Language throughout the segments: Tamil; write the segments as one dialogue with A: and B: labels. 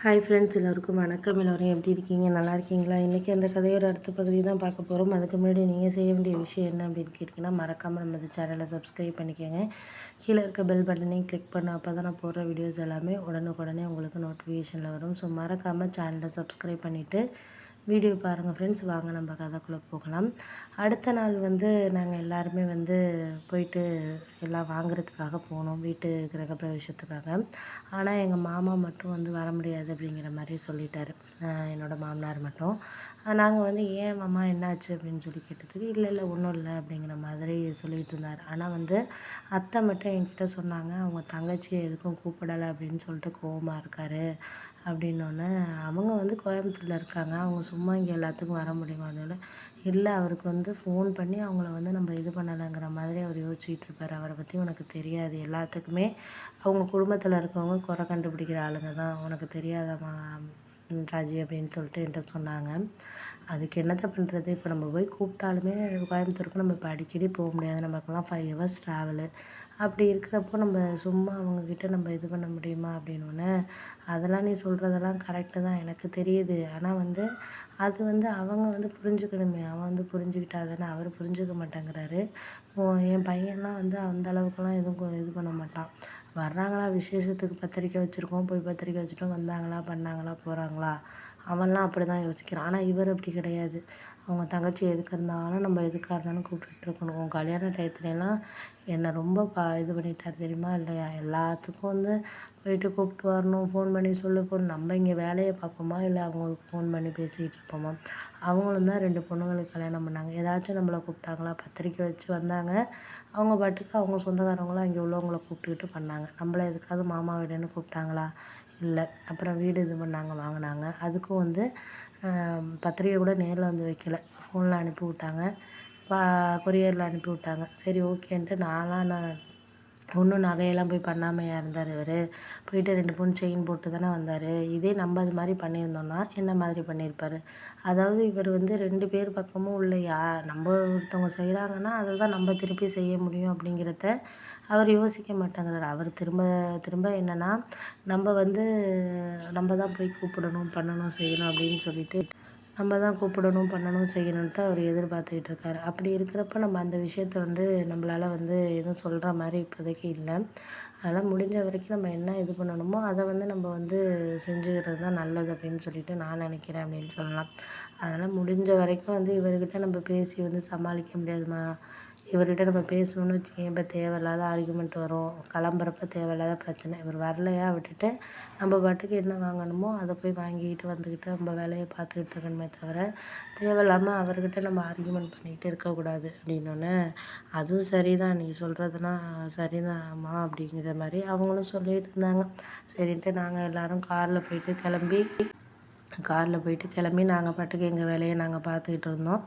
A: ஹாய் ஃப்ரெண்ட்ஸ், எல்லோருக்கும் வணக்கம். எல்லோரும் எப்படி இருக்கீங்க? நல்லா இருக்கீங்களா? இன்றைக்கி அந்த கதையோட அடுத்த பகுதி தான் பார்க்க போகிறோம். அதுக்கு முன்னாடி நீங்கள் செய்ய வேண்டிய விஷயம் என்ன அப்படின்னு கேட்டிங்கன்னா, மறக்காமல் நம்ம இந்த சேனலை சப்ஸ்கிரைப் பண்ணிக்கோங்க. கீழே இருக்க பெல் பட்டனையும் கிளிக் பண்ண அப்போ தான் நான் போடுற வீடியோஸ் எல்லாமே உடனுக்குடனே உங்களுக்கு நோட்டிஃபிகேஷனில் வரும். ஸோ மறக்காமல் சேனலை சப்ஸ்கிரைப் பண்ணிவிட்டு வீடியோ பாருங்கள் ஃப்ரெண்ட்ஸ். வாங்க நம்ம கதைக்குள்ளே போகலாம். அடுத்த நாள் நாங்கள் எல்லாருமே போயிட்டு எல்லாம் வாங்குறதுக்காக போனோம், வீட்டு கிரகப்பிரவேசத்துக்காக. ஆனால் எங்கள் மாமா மட்டும் வர முடியாது அப்படிங்கிற மாதிரி சொல்லிட்டாரு. என்னோடய மாமனார் மட்டும். நாங்கள் ஏன் மாமா என்னாச்சு அப்படின்னு சொல்லி கேட்டதுக்கு, இல்லை இல்லை ஒன்றும் இல்லை அப்படிங்கிற மாதிரி சொல்லிகிட்டு இருந்தார். ஆனால் அத்தை மட்டும் என்கிட்ட சொன்னாங்க, அவங்க தங்கச்சியை எதுக்கும் கூப்பிடலை அப்படின்னு சொல்லிட்டு கோவமாக இருக்கார் அப்படின்னோடனே, அவங்க கோயம்புத்தூரில் இருக்காங்க, அவங்க சும்மா இங்கே எல்லாத்துக்கும் வர முடியுமான்னு. இல்லை, அவருக்கு ஃபோன் பண்ணி அவங்கள நம்ம இது பண்ணலைங்கிற மாதிரி அவர் யோசிச்சுட்டு இருப்பார். அவரை பற்றி உனக்கு தெரியாது, எல்லாத்துக்குமே அவங்க குடும்பத்தில் இருக்கவங்க குறை கண்டுபிடிக்கிற ஆளுங்க தான், உனக்கு தெரியாதம்மா ராஜி அப்படின்னு சொல்லிட்டு என்கிட்ட சொன்னாங்க. அதுக்கு என்னத்த பண்ணுறது, இப்போ நம்ம போய் கூப்பிட்டாலுமே கோயம்புத்தூருக்கு நம்ம இப்போ அடிக்கடி போக முடியாது, நம்மளுக்கெல்லாம் 5 ஹவர்ஸ் ட்ராவலு. அப்படி இருக்கிறப்போ நம்ம சும்மா அவங்கக்கிட்ட நம்ம இது பண்ண முடியுமா அப்படின்னோடனே, அதெல்லாம் நீ சொல்கிறதெல்லாம் கரெக்டு தான், எனக்கு தெரியுது. ஆனால் அது அவங்க புரிஞ்சுக்கணுமே, அவன் புரிஞ்சுக்கிட்டா தானே. அவர் புரிஞ்சுக்க மாட்டேங்கிறாரு. என் பையன்லாம் அந்த அளவுக்குலாம் எதுவும் இது பண்ண மாட்டான். வர்றாங்களா, விசேஷத்துக்கு பத்திரிக்கை வச்சுருக்கோம், போய் பத்திரிக்கை வச்சுட்டோம், வந்தாங்களா பண்ணாங்களா போகிறாங்களா, அவன்லாம் அப்படி தான் யோசிக்கிறான். ஆனால் இவர் அப்படி கிடையாது. அவங்க தங்கச்சி எதுக்கு இருந்தாலும் நம்ம எதுக்காக இருந்தாலும் கூப்பிட்டுட்டு இருக்கணும். உன் கல்யாண டயத்துலலாம் என்னை ரொம்ப இது பண்ணிட்டார் தெரியுமா இல்லையா? எல்லாத்துக்கும் போயிட்டு கூப்பிட்டு வரணும், ஃபோன் பண்ணி சொல்லு ஃபோன். நம்ம இங்கே வேலையை பார்ப்போமா, இல்லை அவங்களுக்கு ஃபோன் பண்ணி பேசிகிட்டு இருப்போமா? அவங்களும் தான் 2 பொண்ணுங்களுக்கு கல்யாணம் பண்ணாங்க. ஏதாச்சும் நம்மளை கூப்பிட்டாங்களா? பத்திரிக்கை வச்சு வந்தாங்க, அவங்க பாட்டுக்கு அவங்க சொந்தக்காரங்களும் அங்கே உள்ளவங்கள கூப்பிட்டுக்கிட்டு பண்ணாங்க. நம்மள எதுக்காவது மாமா வீடுன்னு கூப்பிட்டாங்களா? இல்லை. அப்புறம் வீடு இது பண்ணாங்க, வாங்கினாங்க. அதுக்கும் பத்திரிக்கை கூட நேரில் வைக்கல, ஃபோனில் அனுப்பி விட்டாங்க, கொரியரில் அனுப்பி விட்டாங்க. சரி ஓகேன்ட்டு நான் ஒன்றும் நகையெல்லாம் போய் பண்ணாமையா இருந்தார் இவர். போயிட்டு 2 பவுன் செயின் போட்டு தானே வந்தார். இதே நம்ம அது மாதிரி பண்ணியிருந்தோம்னா என்ன மாதிரி பண்ணியிருப்பார்? அதாவது இவர் 2 பேர் பக்கமும் இல்லையா, நம்ம ஒருத்தவங்க செய்கிறாங்கன்னா அதை தான் நம்ம திருப்பி செய்ய முடியும் அப்படிங்கிறத அவர் யோசிக்க மாட்டேங்கிறார். அவர் திரும்ப திரும்ப என்னென்னா, நம்ம நம்ம தான் போய் கூப்பிடணும், பண்ணணும், செய்யணும் அப்படின்னு சொல்லிட்டு நம்ம தான் கூப்பிடணும், பண்ணணும், செய்யணுன்ட்டு அவர் எதிர்பார்த்துக்கிட்டு இருக்காரு. அப்படி இருக்கிறப்ப நம்ம அந்த விஷயத்த நம்மளால் எதுவும் சொல்கிற மாதிரி இப்போதைக்கு இல்லை. அதனால் முடிஞ்ச வரைக்கும் நம்ம என்ன இது பண்ணணுமோ அதை நம்ம செஞ்சுக்கிறது தான் நல்லது அப்படின்னு சொல்லிட்டு நான் நினைக்கிறேன் அப்படின்னு சொல்லலாம். அதனால் முடிஞ்ச வரைக்கும் இவர்கிட்ட நம்ம பேசி சமாளிக்க முடியாதுமா, இவர்கிட்ட நம்ம பேசணும்னு வச்சுக்கோங்க, இப்போ தேவையில்லாத ஆர்கியூமெண்ட் வரும், கிளம்புறப்ப தேவையில்லாத பிரச்சனை. இவர் வரலையா விட்டுட்டு நம்ம பாட்டுக்கு என்ன வாங்கணுமோ அதை போய் வாங்கிக்கிட்டு வந்துக்கிட்டு நம்ம வேலையை பார்த்துக்கிட்டு இருக்கணுமே தவிர, தேவையில்லாமல் அவர்கிட்ட நம்ம ஆர்கியூமெண்ட் பண்ணிக்கிட்டு இருக்கக்கூடாது அப்படின்னோடனே, அதுவும் சரிதான், நீ சொல்கிறதுலாம் சரிதான்மா அப்படிங்கிற மாதிரி அவங்களும் சொல்லிகிட்டு இருந்தாங்க. சரின்ட்டு நாங்கள் எல்லோரும் காரில் போயிட்டு கிளம்பி நாங்கள் பாட்டுக்கு எங்கள் வேலையை நாங்கள் பார்த்துக்கிட்டு இருந்தோம்.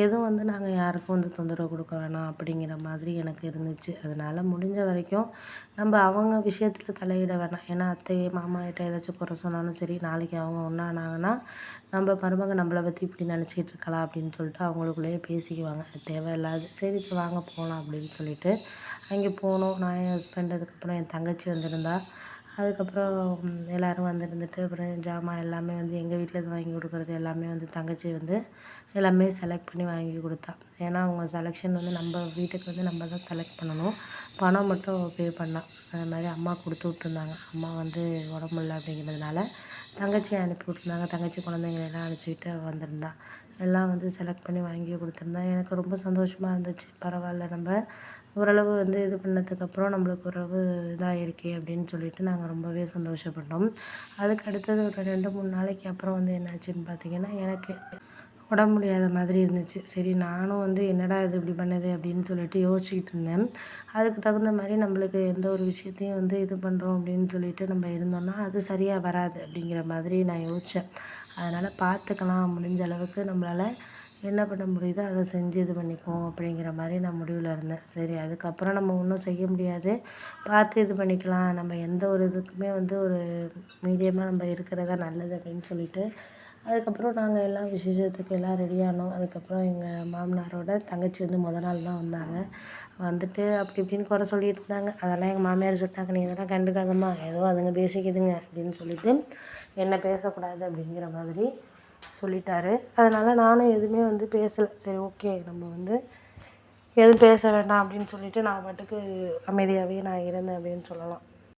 A: எதுவும் நாங்கள் யாருக்கும் தொந்தரவு கொடுக்க வேணாம் அப்படிங்கிற மாதிரி எனக்கு இருந்துச்சு. அதனால் முடிஞ்ச வரைக்கும் நம்ம அவங்க விஷயத்தில் தலையிட வேணாம். ஏன்னா அத்தை மாமா கிட்ட ஏதாச்சும் குறை சொன்னாலும் சரி, நாளைக்கு அவங்க ஒன்றானாங்கன்னா நம்ம மருமக நம்மளை பற்றி இப்படி நினச்சிக்கிட்டு இருக்கலாம் அப்படின்னு சொல்லிட்டு அவங்களுக்குள்ளேயே பேசிக்குவாங்க. அது தேவையில்லாது. சரி வாங்க போகலாம் அப்படின்னு சொல்லிட்டு அங்கே போனோம். நான், என் ஹஸ்பண்ட், அதுக்கப்புறம் என் தங்கச்சி வந்திருந்தா. அதுக்கப்புறம் எல்லோரும் வந்துருந்துட்டு அப்புறம் ஜாமான் எல்லாமே எங்கள் வீட்டில் வாங்கி கொடுக்குறது எல்லாமே தங்கச்சி எல்லாமே செலக்ட் பண்ணி வாங்கி கொடுத்தா. ஏன்னா அவங்க செலெக்ஷன் நம்ம வீட்டுக்கு நம்ம தான் செலக்ட் பண்ணணும். பணம் மட்டும் பே பண்ணா. அது மாதிரி அம்மா கொடுத்து விட்ருந்தாங்க. அம்மா உடம்பு முடியல அப்படிங்கிறதுனால தங்கச்சியை அனுப்பி விட்ருந்தாங்க. தங்கச்சி குழந்தைங்களெல்லாம் அழைச்சிக்கிட்டு வந்திருந்தா. எல்லாம் செலக்ட் பண்ணி வாங்கி கொடுத்துருந்தா. எனக்கு ரொம்ப சந்தோஷமாக இருந்துச்சு. பரவாயில்ல, நம்ம ஓரளவு இது பண்ணதுக்கப்புறம் நம்மளுக்கு ஓரளவு இதாக இருக்கே அப்படின்னு சொல்லிட்டு நாங்கள் ரொம்பவே சந்தோஷப்பட்டோம். அதுக்கு அடுத்தது ஒரு 2, 3 நாளைக்கு அப்புறம் என்னாச்சுன்னு பார்த்தீங்கன்னா, எனக்கு உடம்பு முடியாத மாதிரி இருந்துச்சு. சரி நானும் என்னடா இது இப்படி பண்ணுது அப்படின்னு சொல்லிட்டு யோசிச்சுக்கிட்டு இருந்தேன். அதுக்கு தகுந்த மாதிரி நம்மளுக்கு எந்த ஒரு விஷயத்தையும் இது பண்ணுறோம் அப்படின்னு சொல்லிட்டு நம்ம இருந்தோம்னா அது சரியாக வராது அப்படிங்கிற மாதிரி நான் யோசித்தேன். அதனால் பார்த்துக்கலாம், முடிஞ்ச அளவுக்கு நம்மளால் என்ன பண்ண முடியுதோ அதை செஞ்சு இது பண்ணிக்குவோம் அப்படிங்கிற மாதிரி நான் முடிவில் இருந்தேன். சரி அதுக்கப்புறம் நம்ம ஒன்றும் செய்ய முடியாது, பார்த்து இது பண்ணிக்கலாம். நம்ம எந்த ஒரு இதுக்குமே ஒரு மீடியமாக நம்ம இருக்கிறது தான் நல்லது அப்படின்னு சொல்லிட்டு அதுக்கப்புறம் நாங்கள் எல்லாம் விசேஷத்துக்கு எல்லாம் ரெடியானோம். அதுக்கப்புறம் எங்கள் மாமனாரோட தங்கச்சி வந்து நாள் தான் வந்தாங்க. வந்துட்டு அப்படி இப்படின்னு குறை சொல்லிட்டு இருந்தாங்க. அதெல்லாம் எங்கள் மாமியார் சொல்லிட்டாங்க, "நீ இதெல்லாம் கண்டுக்காதம்மா, ஏதோ அதுங்க பேசிக்குதுங்க" அப்படின்னு சொல்லிட்டு என்ன பேசக்கூடாது அப்படிங்கிற மாதிரி சொல்லிட்டாரு. அதனால் நானும் எதுவுமே வந்து பேசலை. சரி ஓகே, நம்ம வந்து எதுவும் பேச வேண்டாம் அப்படின்னு சொல்லிட்டு நான் பாட்டுக்கு அமைதியாகவே நான் இருந்தேன் அப்படின்னு சொல்லலாம்.